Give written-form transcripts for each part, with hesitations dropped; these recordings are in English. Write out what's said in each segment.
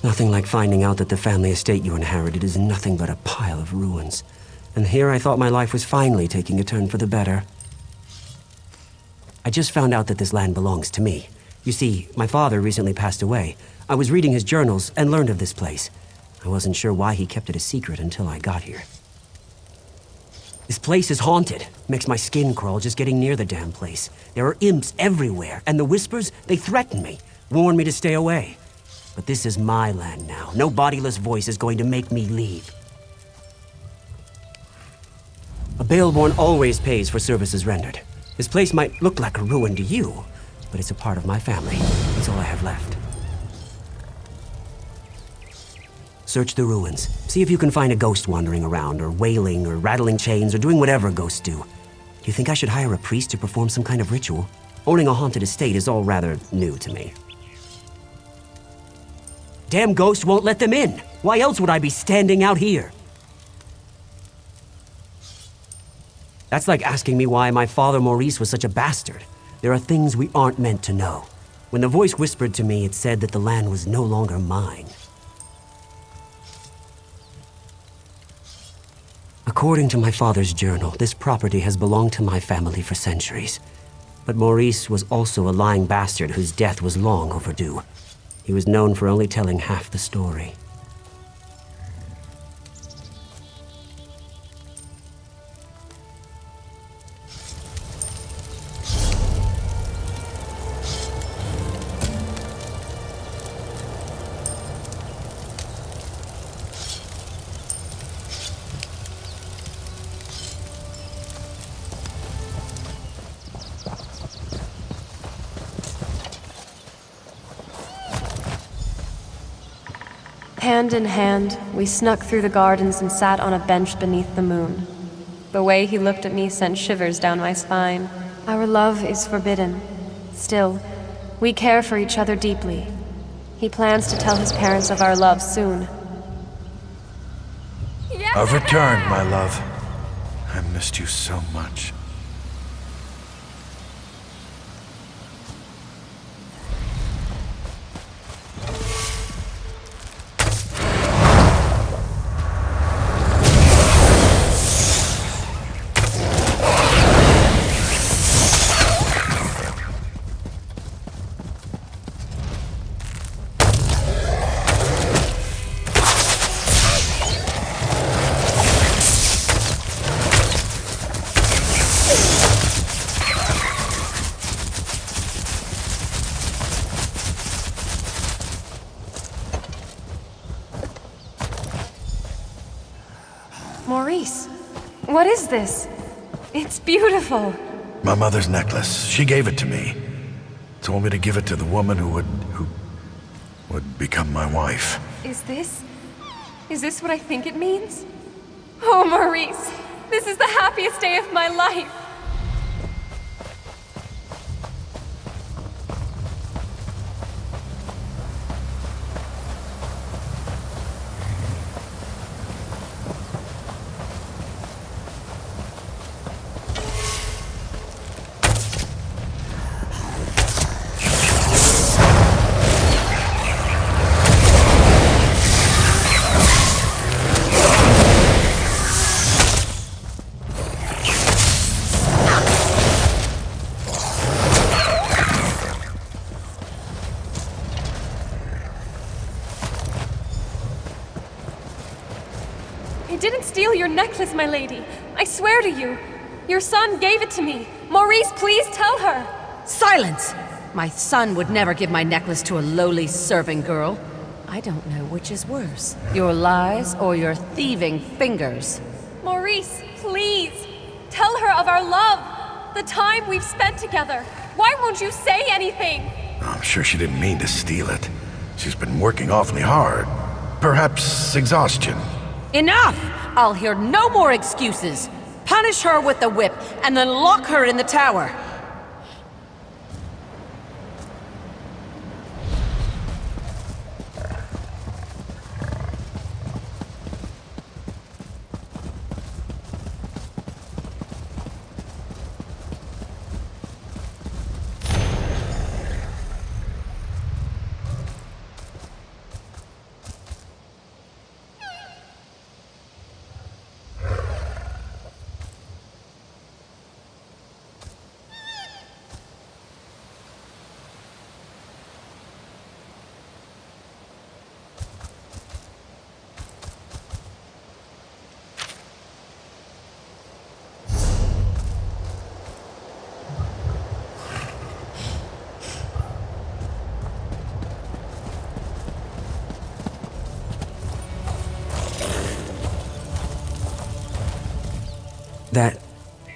Nothing like finding out that the family estate you inherited is nothing but a pile of ruins. And here I thought my life was finally taking a turn for the better. I just found out that this land belongs to me. You see, my father recently passed away. I was reading his journals and learned of this place. I wasn't sure why he kept it a secret until I got here. This place is haunted. Makes my skin crawl just getting near the damn place. There are imps everywhere, and the whispers, they threaten me, warn me to stay away. But this is my land now. No bodiless voice is going to make me leave. A Baelborne always pays for services rendered. This place might look like a ruin to you, but it's a part of my family. It's all I have left. Search the ruins. See if you can find a ghost wandering around, or wailing, or rattling chains, or doing whatever ghosts do. Do you think I should hire a priest to perform some kind of ritual? Owning a haunted estate is all rather new to me. Damn ghost won't let them in! Why else would I be standing out here? That's like asking me why my father Maurice was such a bastard. There are things we aren't meant to know. When the voice whispered to me, it said that the land was no longer mine. According to my father's journal, this property has belonged to my family for centuries. But Maurice was also a lying bastard whose death was long overdue. He was known for only telling half the story. Hand in hand, we snuck through the gardens and sat on a bench beneath the moon. The way he looked at me sent shivers down my spine. Our love is forbidden. Still, we care for each other deeply. He plans to tell his parents of our love soon. Yes! I've returned, my love. I missed you so much. Maurice, what is this? It's beautiful. My mother's necklace. She gave it to me. Told me to give it to the woman who would become my wife. Is this what I think it means? Oh, Maurice, this is the happiest day of my life. I didn't steal your necklace, my lady. I swear to you. Your son gave it to me. Maurice, please tell her. Silence! My son would never give my necklace to a lowly serving girl. I don't know which is worse, your lies or your thieving fingers. Maurice, please. Tell her of our love. The time we've spent together. Why won't you say anything? I'm sure she didn't mean to steal it. She's been working awfully hard. Perhaps exhaustion. Enough! I'll hear no more excuses. Punish her with the whip, and then lock her in the tower.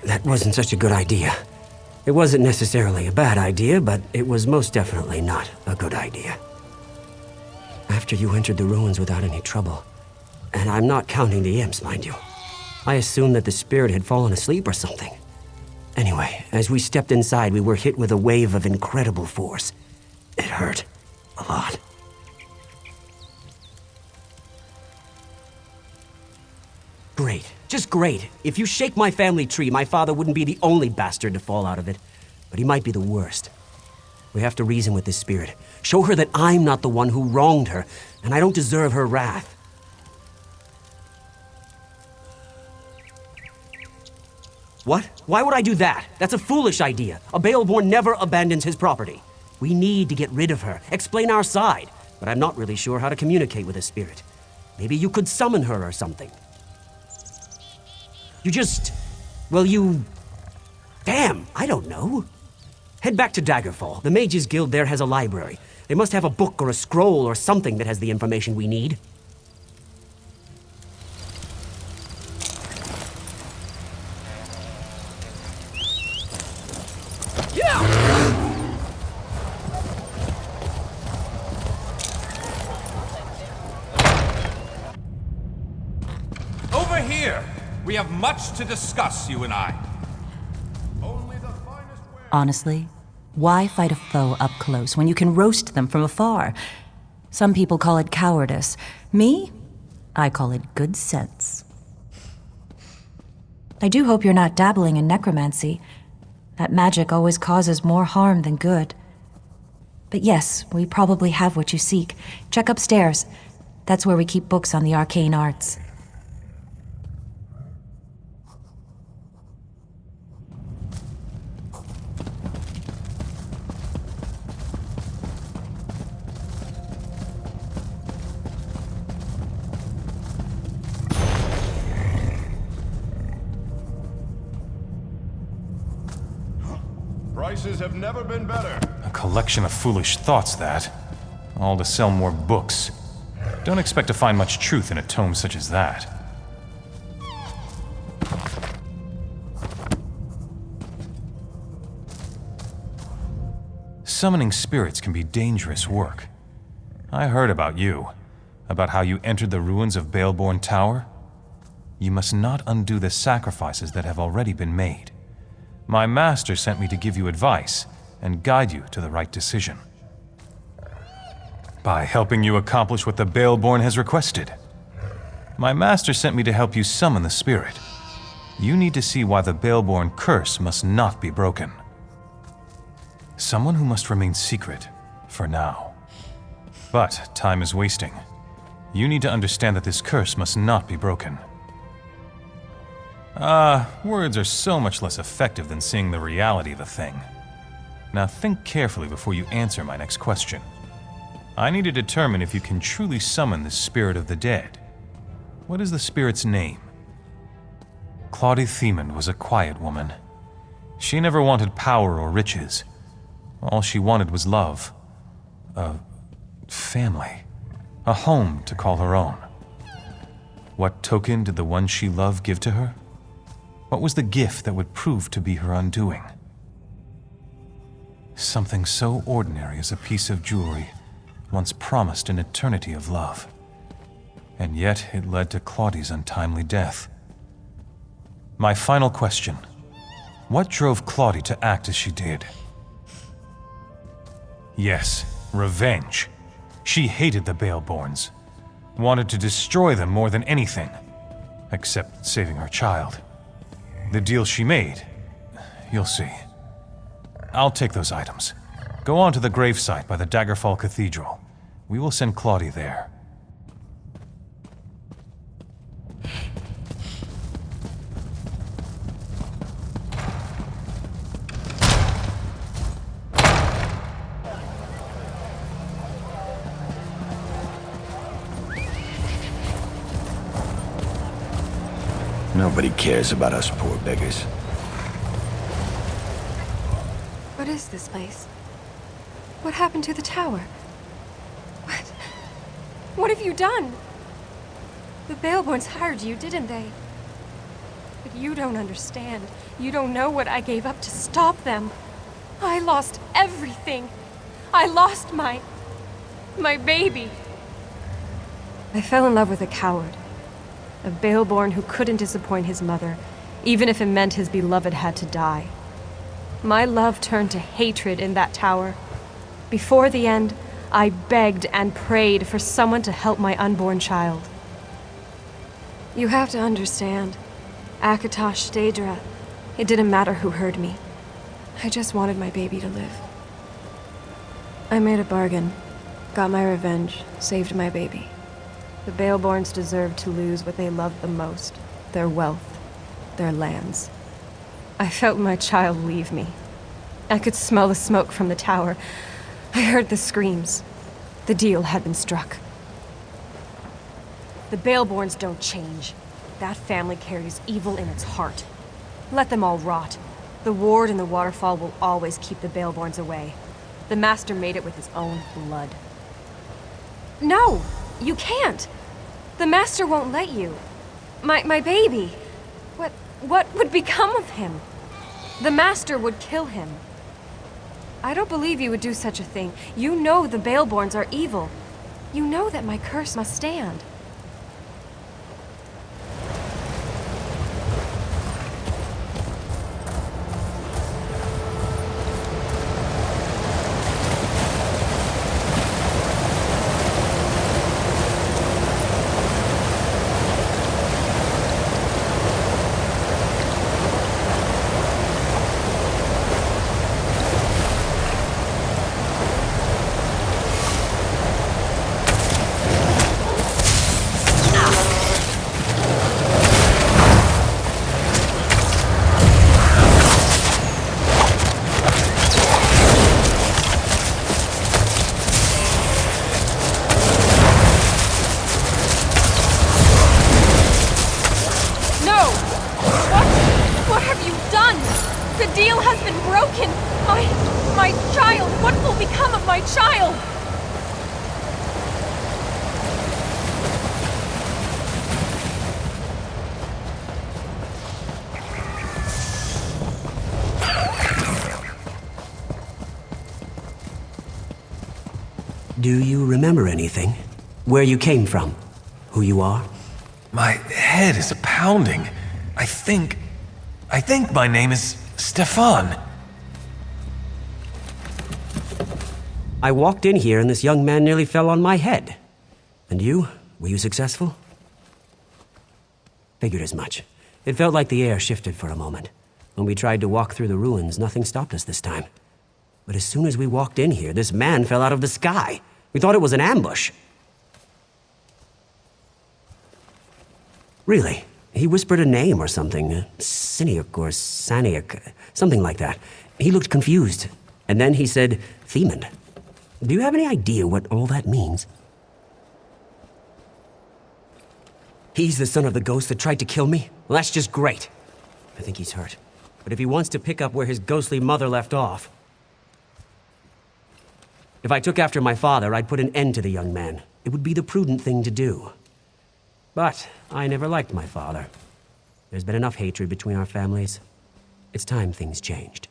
that wasn't such a good idea. It wasn't necessarily a bad idea, but it was most definitely not a good idea. After you entered the ruins without any trouble, and I'm not counting the imps, mind you, I assumed that the spirit had fallen asleep or something. Anyway, as we stepped inside, we were hit with a wave of incredible force. It hurt a lot. Great. Just great. If you shake my family tree, my father wouldn't be the only bastard to fall out of it. But he might be the worst. We have to reason with this spirit. Show her that I'm not the one who wronged her, and I don't deserve her wrath. What? Why would I do that? That's a foolish idea. A Baelborne never abandons his property. We need to get rid of her, explain our side. But I'm not really sure how to communicate with a spirit. Maybe you could summon her or something. Damn, I don't know. Head back to Daggerfall. The Mages Guild there has a library. They must have a book or a scroll or something that has the information we need. Over here! We have much to discuss, you and I. Honestly, why fight a foe up close when you can roast them from afar? Some people call it cowardice. Me? I call it good sense. I do hope you're not dabbling in necromancy. That magic always causes more harm than good. But yes, we probably have what you seek. Check upstairs. That's where we keep books on the arcane arts. Prices have never been better. A collection of foolish thoughts, that. All to sell more books. Don't expect to find much truth in a tome such as that. Summoning spirits can be dangerous work. I heard about you. About how you entered the ruins of Baelborne Tower. You must not undo the sacrifices that have already been made. My master sent me to give you advice and guide you to the right decision. By helping you accomplish what the Baelborne has requested. My master sent me to help you summon the spirit. You need to see why the Baelborne curse must not be broken. Someone who must remain secret, for now. But time is wasting. You need to understand that this curse must not be broken. Words are so much less effective than seeing the reality of a thing. Now think carefully before you answer my next question. I need to determine if you can truly summon the spirit of the dead. What is the spirit's name? Claudie Themond was a quiet woman. She never wanted power or riches. All she wanted was love. A family. A home to call her own. What token did the one she loved give to her? What was the gift that would prove to be her undoing? Something so ordinary as a piece of jewelry once promised an eternity of love. And yet it led to Claudie's untimely death. My final question. What drove Claudie to act as she did? Yes, revenge. She hated the Baelbornes. Wanted to destroy them more than anything. Except saving her child. The deal she made, you'll see. I'll take those items. Go on to the gravesite by the Daggerfall Cathedral. We will send Claudie there. Nobody cares about us poor beggars. What is this place? What happened to the tower? What have you done? The Baelbornes hired you, didn't they? But you don't understand. You don't know what I gave up to stop them. I lost everything. I lost my baby. I fell in love with a coward. A Baelborne who couldn't disappoint his mother, even if it meant his beloved had to die. My love turned to hatred in that tower. Before the end, I begged and prayed for someone to help my unborn child. You have to understand. Akatosh, Daedra, it didn't matter who heard me. I just wanted my baby to live. I made a bargain, got my revenge, saved my baby. The Baelborns deserved to lose what they loved the most, their wealth, their lands. I felt my child leave me. I could smell the smoke from the tower. I heard the screams. The deal had been struck. The Baelborns don't change. That family carries evil in its heart. Let them all rot. The ward and the waterfall will always keep the Baelborns away. The Master made it with his own blood. No! You can't! The Master won't let you. My baby! What would become of him? The Master would kill him. I don't believe you would do such a thing. You know the Baelborns are evil. You know that my curse must stand. Do you remember anything? Where you came from? Who you are? My head is pounding. I think my name is Stefan. I walked in here and this young man nearly fell on my head. And you? Were you successful? Figured as much. It felt like the air shifted for a moment. When we tried to walk through the ruins, nothing stopped us this time. But as soon as we walked in here, this man fell out of the sky. We thought it was an ambush. Really, he whispered a name or something. Siniak or Saniak, something like that. He looked confused. And then he said, Themond. Do you have any idea what all that means? He's the son of the ghost that tried to kill me? Well, that's just great. I think he's hurt. But if he wants to pick up where his ghostly mother left off... If I took after my father, I'd put an end to the young man. It would be the prudent thing to do. But I never liked my father. There's been enough hatred between our families. It's time things changed.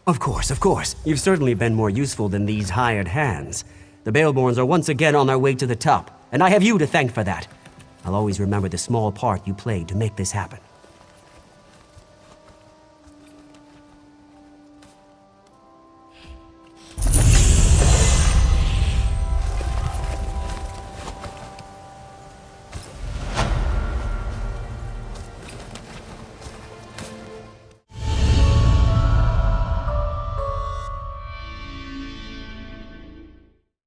Of course, of course. You've certainly been more useful than these hired hands. The Baelborns are once again on their way to the top, and I have you to thank for that. I'll always remember the small part you played to make this happen.